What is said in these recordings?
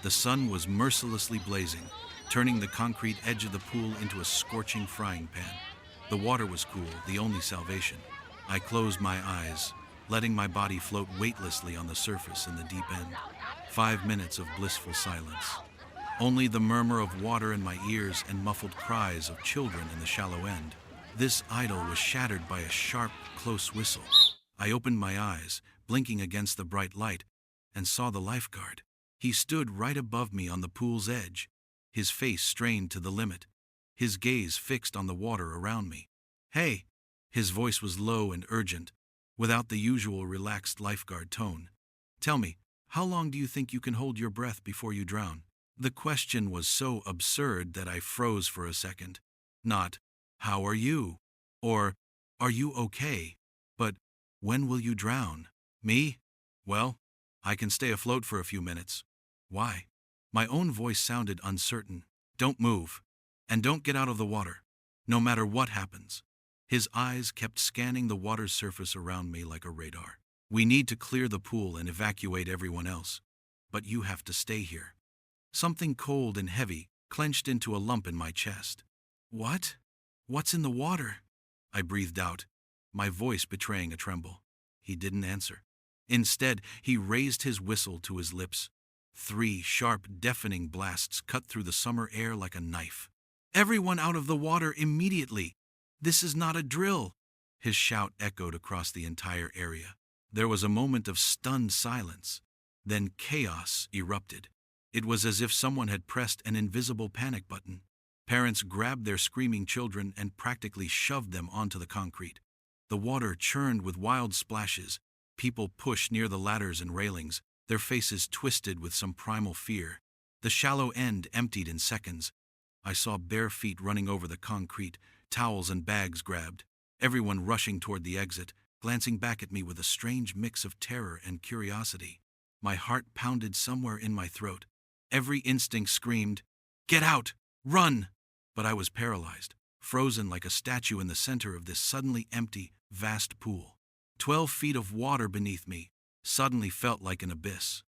The sun was mercilessly blazing, turning the concrete edge of the pool into a scorching frying pan. The water was cool, the only salvation. I closed my eyes, letting my body float weightlessly on the surface in the deep end. 5 minutes of blissful silence. Only the murmur of water in my ears and muffled cries of children in the shallow end. This idyll was shattered by a sharp, close whistle. I opened my eyes, blinking against the bright light, and saw the lifeguard. He stood right above me on the pool's edge, his face strained to the limit, his gaze fixed on the water around me. "Hey!" His voice was low and urgent, without the usual relaxed lifeguard tone. "Tell me, how long do you think you can hold your breath before you drown?" The question was so absurd that I froze for a second. Not, "How are you?" or "Are you okay?" but, "When will you drown?" Me? Well, I can stay afloat for a few minutes. Why? My own voice sounded uncertain. "Don't move. And don't get out of the water. No matter what happens." His eyes kept scanning the water's surface around me like a radar. "We need to clear the pool and evacuate everyone else. But you have to stay here." Something cold and heavy clenched into a lump in my chest. "What? What's in the water?" I breathed out, my voice betraying a tremble. He didn't answer. Instead, he raised his whistle to his lips. 3 sharp, deafening blasts cut through the summer air like a knife. "Everyone out of the water immediately! This is not a drill!" His shout echoed across the entire area. There was a moment of stunned silence. Then chaos erupted. It was as if someone had pressed an invisible panic button. Parents grabbed their screaming children and practically shoved them onto the concrete. The water churned with wild splashes. People pushed near the ladders and railings, their faces twisted with some primal fear. The shallow end emptied in seconds. I saw bare feet running over the concrete, towels and bags grabbed, everyone rushing toward the exit, glancing back at me with a strange mix of terror and curiosity. My heart pounded somewhere in my throat. Every instinct screamed, "Get out! Run!" But I was paralyzed, frozen like a statue in the center of this suddenly empty, vast pool. 12 feet of water beneath me suddenly felt like an abyss.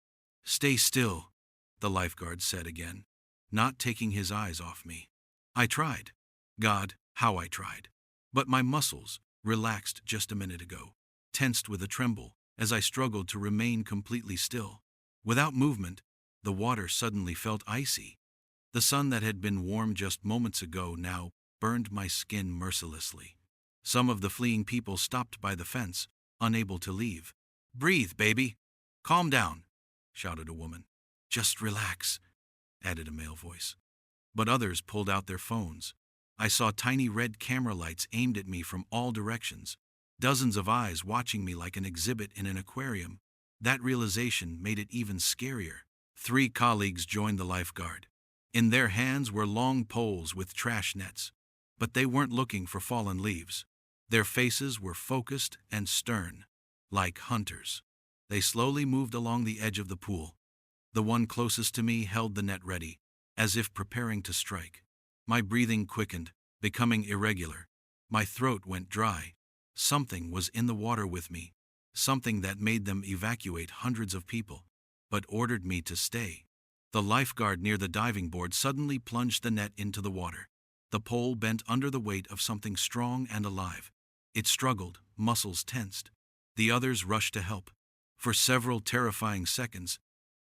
"Stay still," the lifeguard said again, not taking his eyes off me. I tried. God, how I tried. But my muscles, relaxed just a minute ago, tensed with a tremble as I struggled to remain completely still. Without movement, the water suddenly felt icy. The sun that had been warm just moments ago now burned my skin mercilessly. Some of the fleeing people stopped by the fence, unable to leave. "Breathe, baby. Calm down," shouted a woman. "Just relax," added a male voice. But others pulled out their phones. I saw tiny red camera lights aimed at me from all directions, dozens of eyes watching me like an exhibit in an aquarium. That realization made it even scarier. 3 colleagues joined the lifeguard. In their hands were long poles with trash nets, but they weren't looking for fallen leaves. Their faces were focused and stern, like hunters. They slowly moved along the edge of the pool. The one closest to me held the net ready, as if preparing to strike. My breathing quickened, becoming irregular. My throat went dry. Something was in the water with me, something that made them evacuate hundreds of people, but ordered me to stay. The lifeguard near the diving board suddenly plunged the net into the water. The pole bent under the weight of something strong and alive. It struggled, muscles tensed. The others rushed to help. For several terrifying seconds,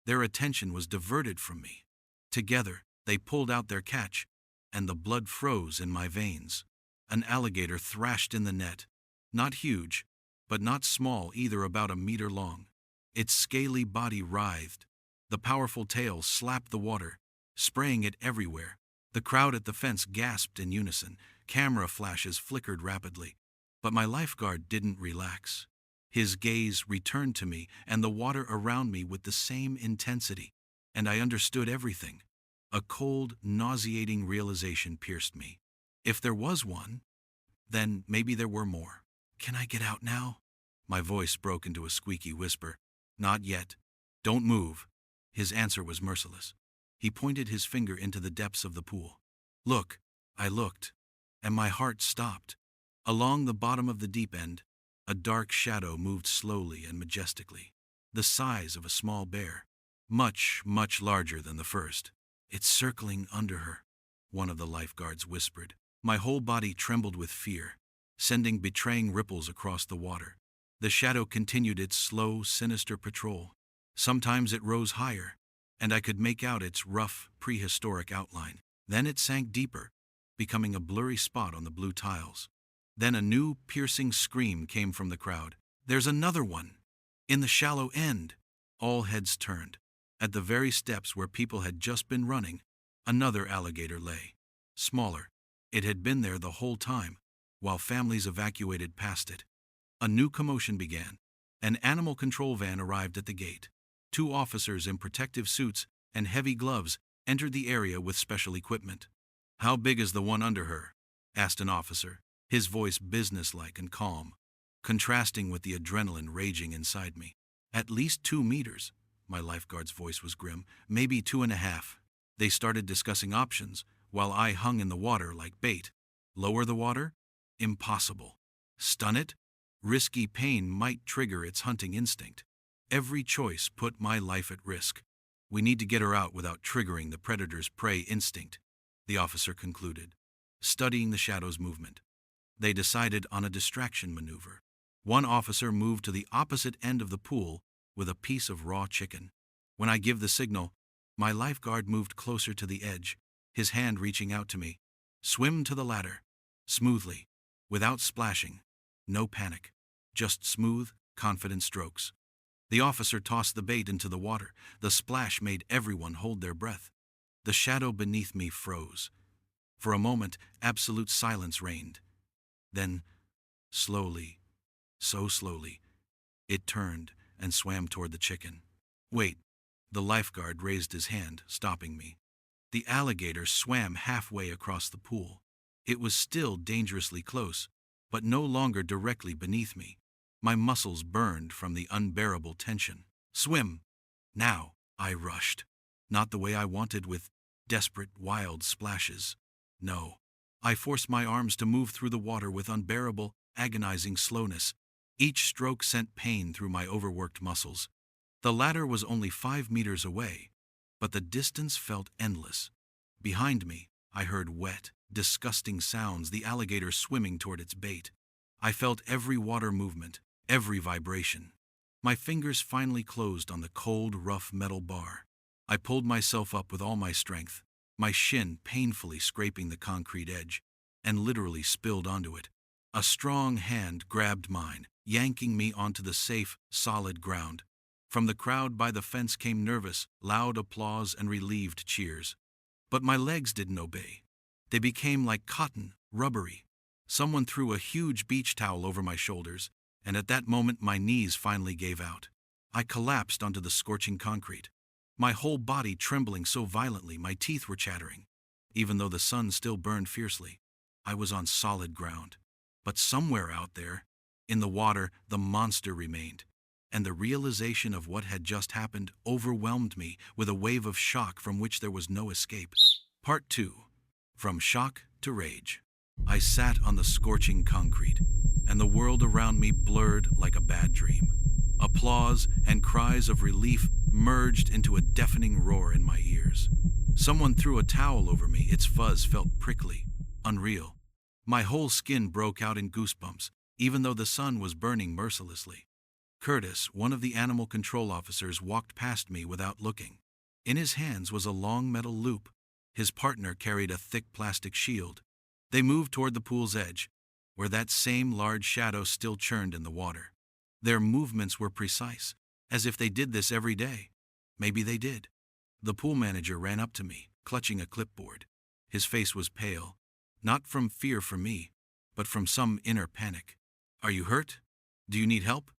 their attention was diverted from me. Together, they pulled out their catch, and the blood froze in my veins. An alligator thrashed in the net. Not huge, but not small either, about a meter long. Its scaly body writhed. The powerful tail slapped the water, spraying it everywhere. The crowd at the fence gasped in unison. Camera flashes flickered rapidly. But my lifeguard didn't relax. His gaze returned to me and the water around me with the same intensity, and I understood everything. A cold, nauseating realization pierced me. If there was one, then maybe there were more. "Can I get out now?" My voice broke into a squeaky whisper. "Not yet. Don't move." His answer was merciless. He pointed his finger into the depths of the pool. "Look." I looked, and my heart stopped. Along the bottom of the deep end, a dark shadow moved slowly and majestically, the size of a small bear. much, much larger than the first. "It's circling under her," one of the lifeguards whispered. My whole body trembled with fear, sending betraying ripples across the water. The shadow continued its slow, sinister patrol. Sometimes it rose higher, and I could make out its rough, prehistoric outline. Then it sank deeper, becoming a blurry spot on the blue tiles. Then a new, piercing scream came from the crowd. "There's another one! In the shallow end!" All heads turned. At the very steps where people had just been running, another alligator lay. Smaller. It had been there the whole time, while families evacuated past it. A new commotion began. An animal control van arrived at the gate. 2 officers in protective suits and heavy gloves entered the area with special equipment. "How big is the one under her?" asked an officer, his voice businesslike and calm, contrasting with the adrenaline raging inside me. "At least 2 meters." My lifeguard's voice was grim. "Maybe 2.5. They started discussing options, while I hung in the water like bait. Lower the water? Impossible. Stun it? Risky pain might trigger its hunting instinct. Every choice put my life at risk. "We need to get her out without triggering the predator's prey instinct," the officer concluded, studying the shadow's movement. They decided on a distraction maneuver. One officer moved to the opposite end of the pool with a piece of raw chicken. When I give the signal, my lifeguard moved closer to the edge, his hand reaching out to me. "Swim to the ladder. Smoothly. Without splashing. No panic. Just smooth, confident strokes." The officer tossed the bait into the water. The splash made everyone hold their breath. The shadow beneath me froze. For a moment, absolute silence reigned. Then, slowly, so slowly, it turned and swam toward the chicken. "Wait." The lifeguard raised his hand, stopping me. The alligator swam halfway across the pool. It was still dangerously close, but no longer directly beneath me. My muscles burned from the unbearable tension. "Swim! Now!" I rushed. Not the way I wanted, with desperate, wild splashes. No. I forced my arms to move through the water with unbearable, agonizing slowness. Each stroke sent pain through my overworked muscles. The ladder was only 5 meters away, but the distance felt endless. Behind me, I heard wet, disgusting sounds, the alligator swimming toward its bait. I felt every water movement, every vibration. My fingers finally closed on the cold, rough metal bar. I pulled myself up with all my strength, my shin painfully scraping the concrete edge, and literally spilled onto it. A strong hand grabbed mine, yanking me onto the safe, solid ground. From the crowd by the fence came nervous, loud applause and relieved cheers. But my legs didn't obey. They became like cotton, rubbery. Someone threw a huge beach towel over my shoulders, and at that moment my knees finally gave out. I collapsed onto the scorching concrete, my whole body trembling so violently my teeth were chattering. Even though the sun still burned fiercely, I was on solid ground. But somewhere out there, in the water, the monster remained, and the realization of what had just happened overwhelmed me with a wave of shock from which there was no escape. Part 2. From shock to rage. I sat on the scorching concrete, and the world around me blurred like a bad dream. Applause and cries of relief merged into a deafening roar in my ears. Someone threw a towel over me. Its fuzz felt prickly, unreal. My whole skin broke out in goosebumps, even though the sun was burning mercilessly. Curtis, one of the animal control officers, walked past me without looking. In his hands was a long metal loop. His partner carried a thick plastic shield. They moved toward the pool's edge, where that same large shadow still churned in the water. Their movements were precise, as if they did this every day. Maybe they did. The pool manager ran up to me, clutching a clipboard. His face was pale, not from fear for me, but from some inner panic. "Are you hurt? Do you need help?"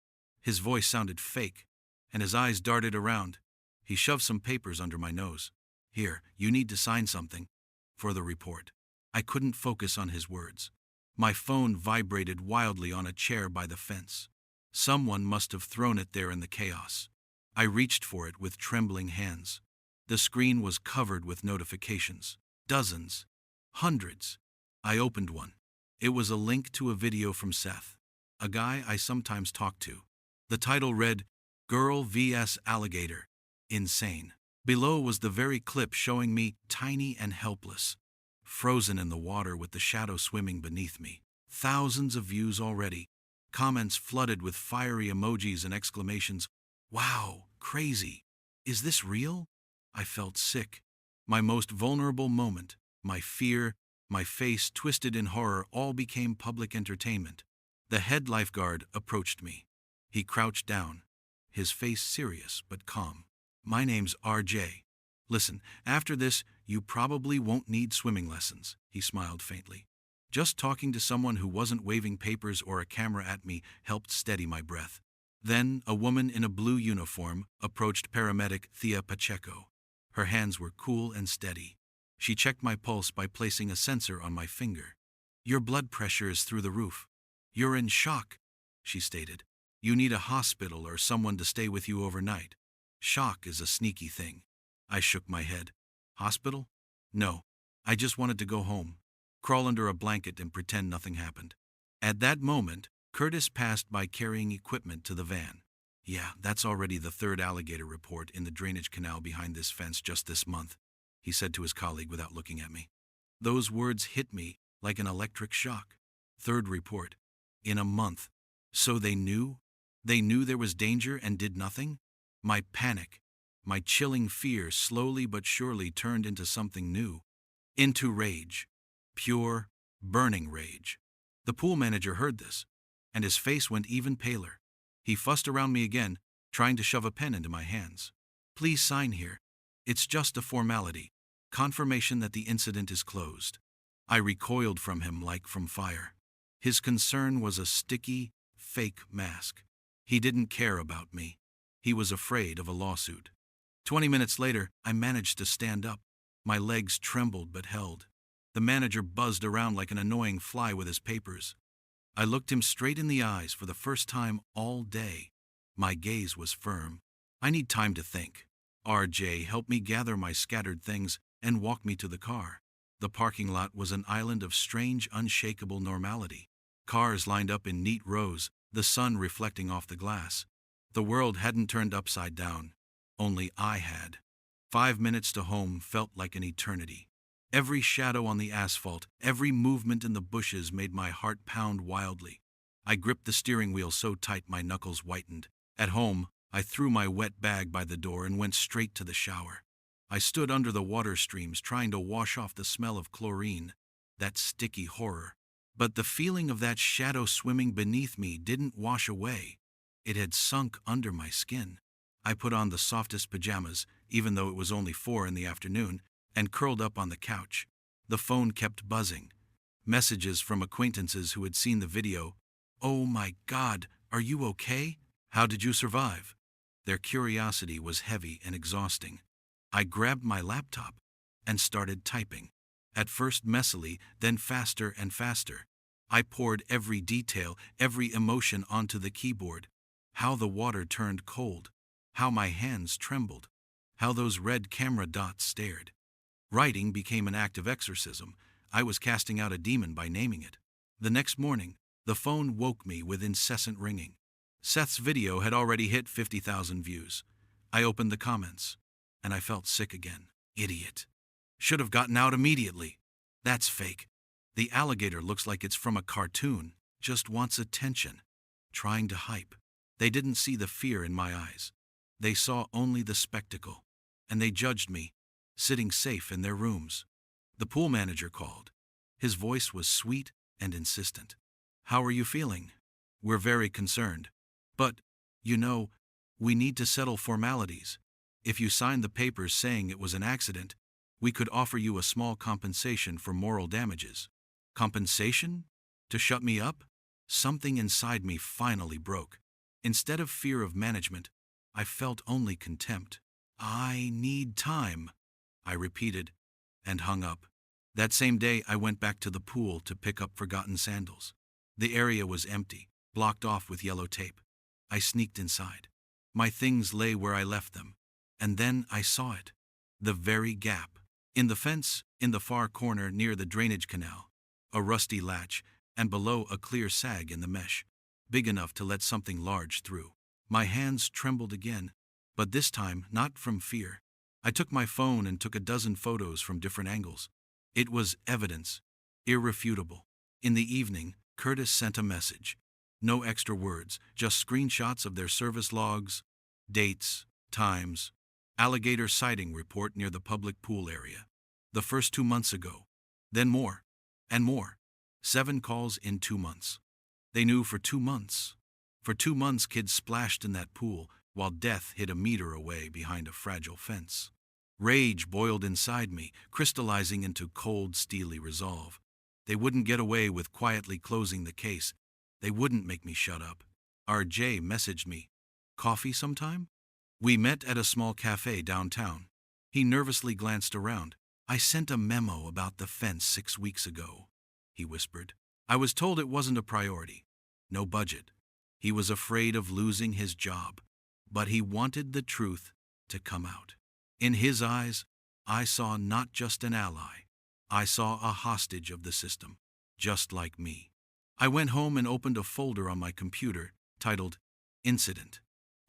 His voice sounded fake, and his eyes darted around. He shoved some papers under my nose. "Here, you need to sign something for the report." I couldn't focus on his words. My phone vibrated wildly on a chair by the fence. Someone must have thrown it there in the chaos. I reached for it with trembling hands. The screen was covered with notifications. Dozens. Hundreds. I opened one. It was a link to a video from Seth, a guy I sometimes talk to. The title read, "Girl vs. Alligator. Insane. Below was the very clip showing me tiny and helpless, frozen in the water with the shadow swimming beneath me. Thousands of views already. Comments flooded with fiery emojis and exclamations. Wow, crazy. Is this real? I felt sick. My most vulnerable moment, my fear, my face twisted in horror all became public entertainment. The head lifeguard approached me. He crouched down, his face serious but calm. My name's RJ. Listen, after this, you probably won't need swimming lessons, he smiled faintly. Just talking to someone who wasn't waving papers or a camera at me helped steady my breath. Then, a woman in a blue uniform approached paramedic Thea Pacheco. Her hands were cool and steady. She checked my pulse by placing a sensor on my finger. Your blood pressure is through the roof. You're in shock, she stated. You need a hospital or someone to stay with you overnight. Shock is a sneaky thing. I shook my head. Hospital? No. I just wanted to go home, crawl under a blanket and pretend nothing happened. At that moment, Curtis passed by carrying equipment to the van. Yeah, that's already the third alligator report in the drainage canal behind this fence just this month, he said to his colleague without looking at me. Those words hit me like an electric shock. Third report. In a month. So they knew? They knew there was danger and did nothing? My panic, my chilling fear slowly but surely turned into something new. Into rage. Pure, burning rage. The pool manager heard this, and his face went even paler. He fussed around me again, trying to shove a pen into my hands. Please sign here. It's just a formality. Confirmation that the incident is closed. I recoiled from him like from fire. His concern was a sticky, fake mask. He didn't care about me. He was afraid of a lawsuit. 20 minutes later, I managed to stand up. My legs trembled but held. The manager buzzed around like an annoying fly with his papers. I looked him straight in the eyes for the first time all day. My gaze was firm. I need time to think. RJ helped me gather my scattered things and walk me to the car. The parking lot was an island of strange, unshakable normality. Cars lined up in neat rows, the sun reflecting off the glass. The world hadn't turned upside down. Only I had. 5 minutes to home felt like an eternity. Every shadow on the asphalt, every movement in the bushes made my heart pound wildly. I gripped the steering wheel so tight my knuckles whitened. At home, I threw my wet bag by the door and went straight to the shower. I stood under the water streams trying to wash off the smell of chlorine, that sticky horror. But the feeling of that shadow swimming beneath me didn't wash away. It had sunk under my skin. I put on the softest pajamas, even though it was only 4 in the afternoon, and curled up on the couch. The phone kept buzzing. Messages from acquaintances who had seen the video. Oh my God, are you okay? How did you survive? Their curiosity was heavy and exhausting. I grabbed my laptop and started typing. At first messily, then faster and faster. I poured every detail, every emotion onto the keyboard. How the water turned cold. How my hands trembled. How those red camera dots stared. Writing became an act of exorcism. I was casting out a demon by naming it. The next morning, the phone woke me with incessant ringing. Seth's video had already hit 50,000 views. I opened the comments, and I felt sick again. Idiot. Should have gotten out immediately. That's fake. The alligator looks like it's from a cartoon, just wants attention. Trying to hype. They didn't see the fear in my eyes. They saw only the spectacle. And they judged me, sitting safe in their rooms. The pool manager called. His voice was sweet and insistent. How are you feeling? We're very concerned. But, we need to settle formalities. If you signed the papers saying it was an accident, we could offer you a small compensation for moral damages. Compensation? To shut me up? Something inside me finally broke. Instead of fear of management, I felt only contempt. I need time, I repeated, and hung up. That same day, I went back to the pool to pick up forgotten sandals. The area was empty, blocked off with yellow tape. I sneaked inside. My things lay where I left them. And then I saw it. The very gap. In the fence, in the far corner near the drainage canal. A rusty latch, and below a clear sag in the mesh, big enough to let something large through. My hands trembled again, But this time, not from fear. I took my phone and took a dozen photos from different angles. It was evidence, irrefutable. In the evening, Curtis sent a message. No extra words, just screenshots of their service logs, dates, times, alligator sighting report near the public pool area. The first 2 months ago. Then more. And more. 7 calls in 2 months. They knew for 2 months. For 2 months, kids splashed in that pool while death hid a meter away behind a fragile fence. Rage boiled inside me, crystallizing into cold, steely resolve. They wouldn't get away with quietly closing the case. They wouldn't make me shut up. RJ messaged me. Coffee sometime? We met at a small cafe downtown. He nervously glanced around. I sent a memo about the fence 6 weeks ago, he whispered. I was told it wasn't a priority. No budget. He was afraid of losing his job. But he wanted the truth to come out. In his eyes, I saw not just an ally. I saw a hostage of the system, just like me. I went home and opened a folder on my computer titled Incident.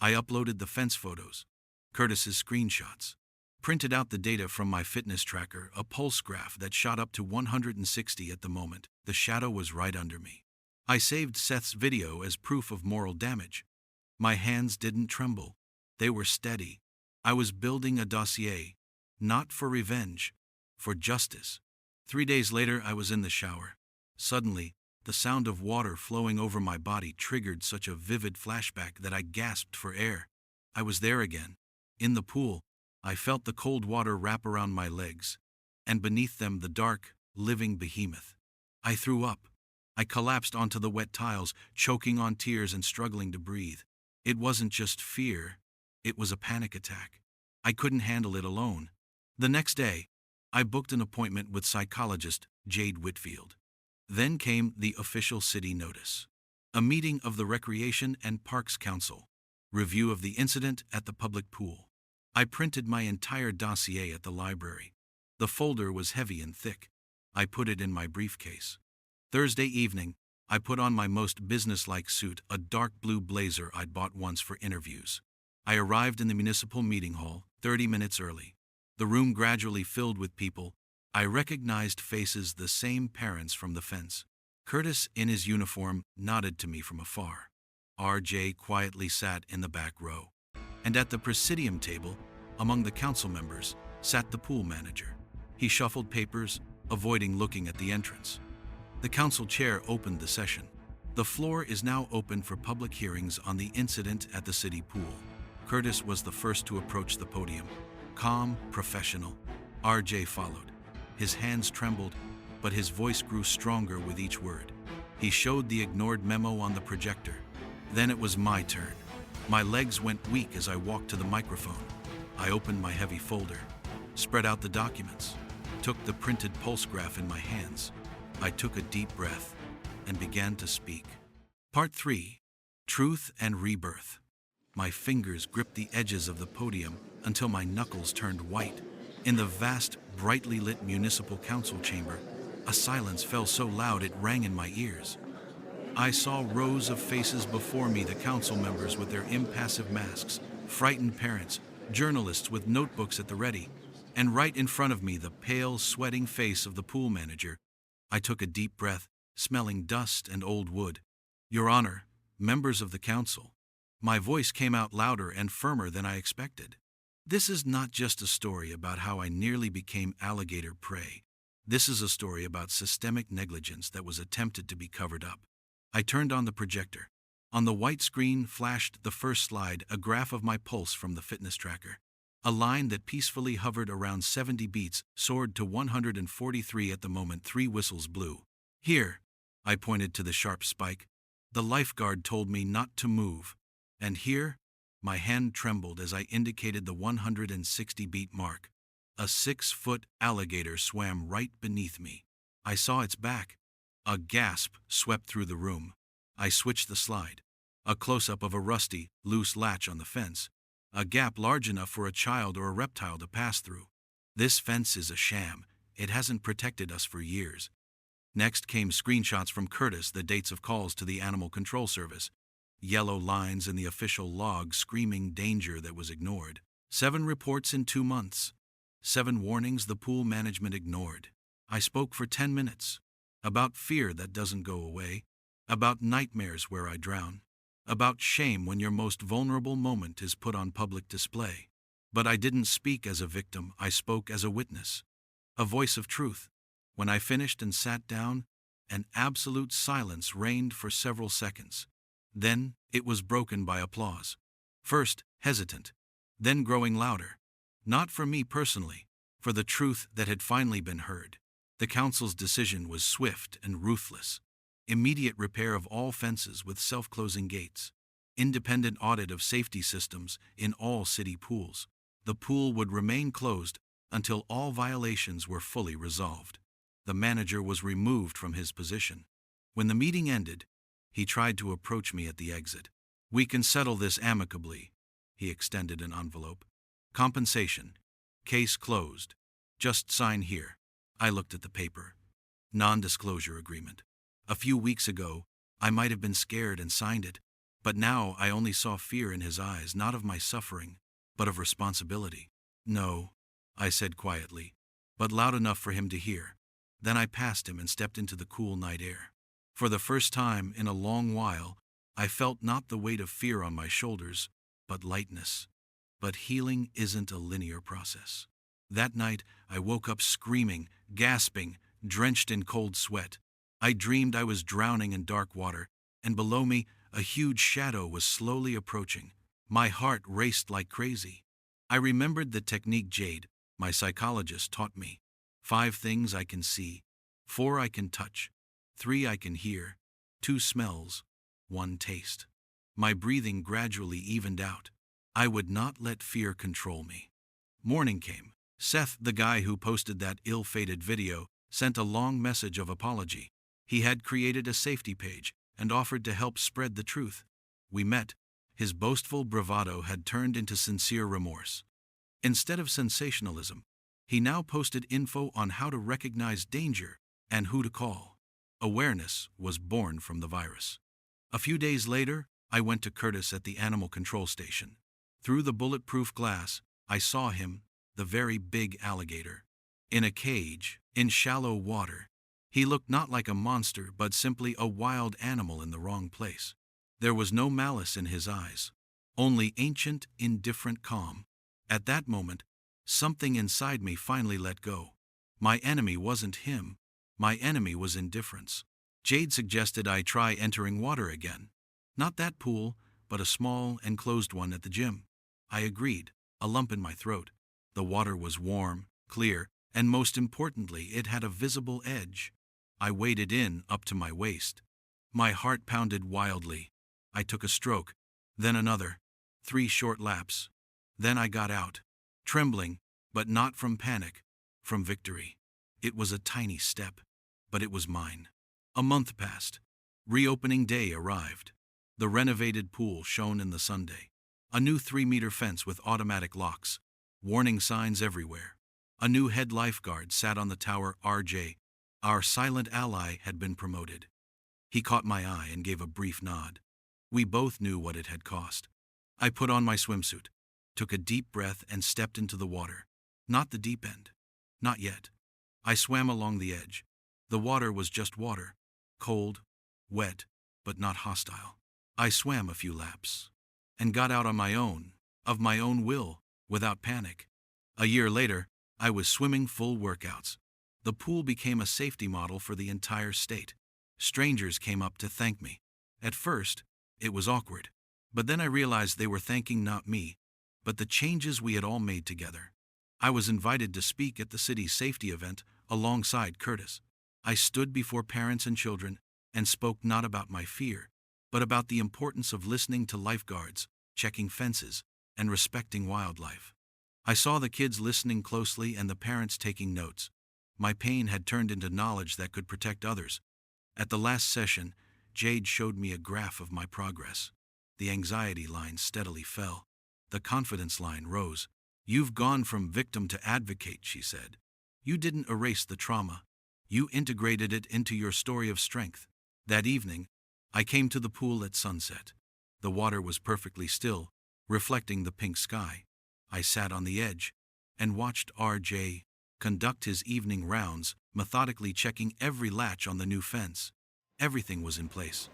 I uploaded the fence photos, Curtis's screenshots, printed out the data from my fitness tracker, a pulse graph that shot up to 160 at the moment. The shadow was right under me. I saved Seth's video as proof of moral damage. My hands didn't tremble. They were steady. I was building a dossier, not for revenge, for justice. 3 days later, I was in the shower. Suddenly, the sound of water flowing over my body triggered such a vivid flashback that I gasped for air. I was there again. In the pool, I felt the cold water wrap around my legs, and beneath them the dark, living behemoth. I threw up. I collapsed onto the wet tiles, choking on tears and struggling to breathe. It wasn't just fear, it was a panic attack. I couldn't handle it alone. The next day, I booked an appointment with psychologist Jade Whitfield. Then came the official city notice. A meeting of the Recreation and Parks Council. Review of the incident at the public pool. I printed my entire dossier at the library. The folder was heavy and thick. I put it in my briefcase. Thursday evening, I put on my most businesslike suit, a dark blue blazer I'd bought once for interviews. I arrived in the municipal meeting hall 30 minutes early. The room gradually filled with people. I recognized faces, the same parents from the fence. Curtis, in his uniform, nodded to me from afar. RJ quietly sat in the back row. And at the presidium table, among the council members, sat the pool manager. He shuffled papers, avoiding looking at the entrance. The council chair opened the session. The floor is now open for public hearings on the incident at the city pool. Curtis was the first to approach the podium. Calm, professional. RJ followed. His hands trembled, but his voice grew stronger with each word. He showed the ignored memo on the projector. Then it was my turn. My legs went weak as I walked to the microphone. I opened my heavy folder, spread out the documents, took the printed pulse graph in my hands. I took a deep breath and began to speak. Part 3. Truth and Rebirth. My fingers gripped the edges of the podium until my knuckles turned white. In the vast, brightly lit municipal council chamber, a silence fell so loud it rang in my ears. I saw rows of faces before me, the council members with their impassive masks, frightened parents, journalists with notebooks at the ready, and right in front of me the pale, sweating face of the pool manager. I took a deep breath, smelling dust and old wood. Your Honor, members of the council. My voice came out louder and firmer than I expected. This is not just a story about how I nearly became alligator prey. This is a story about systemic negligence that was attempted to be covered up. I turned on the projector. On the white screen flashed the first slide, a graph of my pulse from the fitness tracker. A line that peacefully hovered around 70 beats soared to 143 at the moment 3 whistles blew. Here, I pointed to the sharp spike. The lifeguard told me not to move. And here, my hand trembled as I indicated the 160-beat mark. A 6-foot alligator swam right beneath me. I saw its back. A gasp swept through the room. I switched the slide. A close-up of a rusty, loose latch on the fence. A gap large enough for a child or a reptile to pass through. This fence is a sham. It hasn't protected us for years. Next came screenshots from Curtis, the dates of calls to the Animal Control Service. Yellow lines in the official log screaming danger that was ignored. 7 reports in 2 months. 7 warnings the pool management ignored. I spoke for 10 minutes. About fear that doesn't go away. About nightmares where I drown. About shame when your most vulnerable moment is put on public display. But I didn't speak as a victim, I spoke as a witness. A voice of truth. When I finished and sat down, an absolute silence reigned for several seconds. Then, it was broken by applause. First, hesitant. Then growing louder. Not for me personally, for the truth that had finally been heard. The council's decision was swift and ruthless. Immediate repair of all fences with self-closing gates. Independent audit of safety systems in all city pools. The pool would remain closed until all violations were fully resolved. The manager was removed from his position. When the meeting ended, he tried to approach me at the exit. "We can settle this amicably." He extended an envelope. "Compensation. Case closed. Just sign here." I looked at the paper. Non-disclosure agreement. A few weeks ago, I might have been scared and signed it, but now I only saw fear in his eyes, not of my suffering, but of responsibility. "No," I said quietly, but loud enough for him to hear. Then I passed him and stepped into the cool night air. For the first time in a long while, I felt not the weight of fear on my shoulders, but lightness. But healing isn't a linear process. That night, I woke up screaming, gasping, drenched in cold sweat. I dreamed I was drowning in dark water, and below me, a huge shadow was slowly approaching. My heart raced like crazy. I remembered the technique Jade, my psychologist, taught me. 5 things I can see, 4 I can touch, 3 I can hear, 2 smells, 1 taste. My breathing gradually evened out. I would not let fear control me. Morning came. Seth, the guy who posted that ill-fated video, sent a long message of apology. He had created a safety page and offered to help spread the truth. We met. His boastful bravado had turned into sincere remorse. Instead of sensationalism, he now posted info on how to recognize danger and who to call. Awareness was born from the virus. A few days later, I went to Curtis at the animal control station. Through the bulletproof glass, I saw him, the very big alligator. In a cage, in shallow water. He looked not like a monster but simply a wild animal in the wrong place. There was no malice in his eyes, only ancient, indifferent calm. At that moment, something inside me finally let go. My enemy wasn't him. My enemy was indifference. Jade suggested I try entering water again. Not that pool, but a small, enclosed one at the gym. I agreed, a lump in my throat. The water was warm, clear, and most importantly, it had a visible edge. I waded in up to my waist. My heart pounded wildly. I took a stroke, then another, 3 short laps. Then I got out, trembling, but not from panic, from victory. It was a tiny step, but it was mine. A month passed. Reopening day arrived. The renovated pool shone in the Sunday. A new 3-meter fence with automatic locks. Warning signs everywhere. A new head lifeguard sat on the tower. RJ, our silent ally, had been promoted. He caught my eye and gave a brief nod. We both knew what it had cost. I put on my swimsuit, took a deep breath and stepped into the water. Not the deep end. Not yet. I swam along the edge. The water was just water. Cold, wet, but not hostile. I swam a few laps and got out on my own, of my own will, without panic. A year later, I was swimming full workouts. The pool became a safety model for the entire state. Strangers came up to thank me. At first, it was awkward. But then I realized they were thanking not me, but the changes we had all made together. I was invited to speak at the city's safety event alongside Curtis. I stood before parents and children and spoke not about my fear, but about the importance of listening to lifeguards, checking fences, and respecting wildlife. I saw the kids listening closely and the parents taking notes. My pain had turned into knowledge that could protect others. At the last session, Jade showed me a graph of my progress. The anxiety line steadily fell. The confidence line rose. "You've gone from victim to advocate," she said. "You didn't erase the trauma. You integrated it into your story of strength." That evening, I came to the pool at sunset. The water was perfectly still, reflecting the pink sky. I sat on the edge and watched RJ conduct his evening rounds, methodically checking every latch on the new fence. Everything was in place.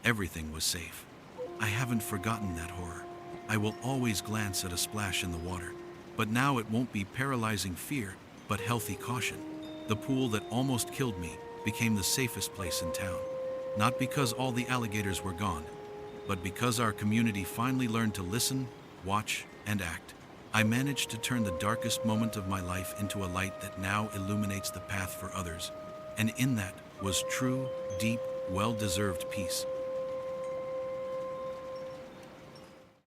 Everything was safe. I haven't forgotten that horror. I will always glance at a splash in the water. But now it won't be paralyzing fear, but healthy caution. The pool that almost killed me became the safest place in town. Not because all the alligators were gone, but because our community finally learned to listen, watch, and act. I managed to turn the darkest moment of my life into a light that now illuminates the path for others. And in that was true, deep, well-deserved peace.